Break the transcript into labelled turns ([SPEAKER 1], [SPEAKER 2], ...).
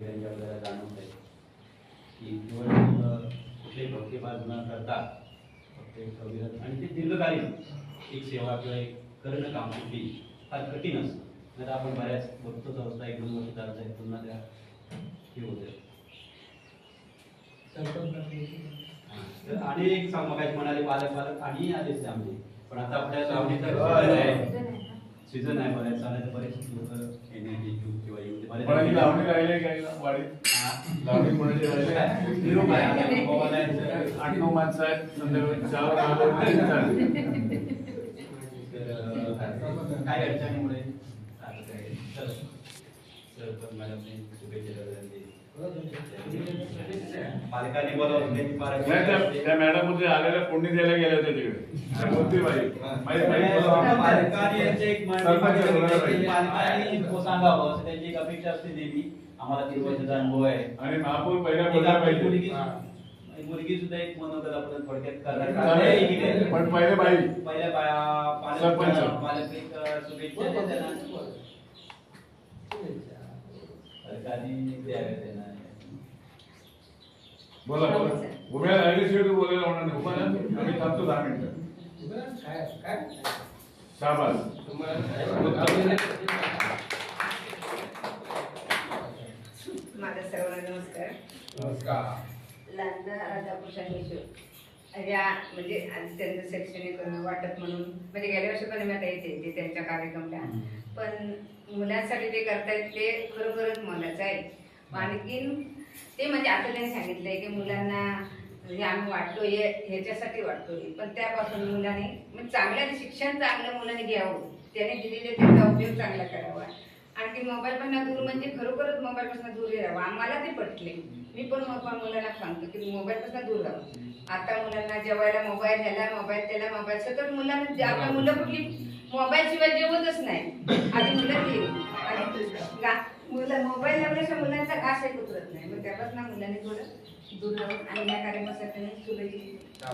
[SPEAKER 1] आपल्याला जाणवत आहे की केवळ कुठलेही भक्तिभाग न करता फक्त एक अविरत आणि ते दीर्घकालीन एक सेवा किंवा एक करणं काम कुठली फार कठीण असतं. नाही तर आपण बऱ्याच बघतोच अवस्था 1-2 वर्ष चालत आहे पुन्हा त्या हे होते. तर आणि एक मगाशी म्हणाले पालक आणि आलेच आमचे पण आता आपल्या लावणीचा सीझन आहे बऱ्याच चालत बरेच लोक येण्याची किंवा येऊन
[SPEAKER 2] लावणी राहिले काय वाडीत लावणी कोणाची राहिले 8-9 माणसं आहेत संध्याकाळी 4
[SPEAKER 1] काय अडचणीमुळे मॅडमने शुभेच्छा पालकांनी बोलावून
[SPEAKER 2] त्या मॅडम मध्ये आलेल्या पुण्य द्यायला गेले होते तिकडे
[SPEAKER 1] सांगावं त्यांची एक अपेक्षा असते नेहमी आम्हाला 3 वर्षाचा अनुभव आहे आणि
[SPEAKER 2] महापौर पहिल्या
[SPEAKER 1] मुलगी सुद्धा एक मनोगत आपण थोडक्यात करणार
[SPEAKER 2] पण पहिले बाई
[SPEAKER 1] पहिल्या पालक एक शुभेच्छा
[SPEAKER 2] बोला उभ्या राहिल्याशिवाय तू बोलायला होणार नाही. उभा ना आम्ही थांबतो 10 मिनिटं. शाबास.
[SPEAKER 3] माझा सर्वांना नमस्कार. लांजा राधाकृष्ण या म्हणजे त्यांचं शैक्षणिक वाटप म्हणून म्हणजे गेल्या वर्षी पण मी आता येते त्यांच्या कार्यक्रमाला पण मुलांसाठी ते करतायत ते खरोखरच मोलाचं आहे. आणखीन ते म्हणजे आता त्यांनी सांगितलंय की मुलांना म्हणजे आम्ही वाटतोय ह्याच्यासाठी वाटतोय पण त्यापासून मुलांनी म्हणजे चांगलं शिक्षण चांगलं मुलांनी घ्यावं त्याने दिलेले त्याचा उपयोग चांगला करावा. आणखी मोबाईल पासून दूर म्हणजे खरोखरच मोबाईल पासून दूर राहावं. आम्हाला ते पटले. मी पण मुलांना सांगतो की मोबाईल पासून दूर राहावं. आता मुलांना जेवायला मोबाईल ह्याला मोबाईल त्याला मोबाईल सतत मुलांना आपल्या मुलं कुठली मोबाईल शिवाय जेवतच नाही. आधी मुलं मुलं मोबाईल लावल्याशिवाय मुलांचा घास एक उतरत नाही. मग त्यापासून मुलांनी थोडं दूर राहून आणि या कार्यक्रमासाठी शुभेच्छा.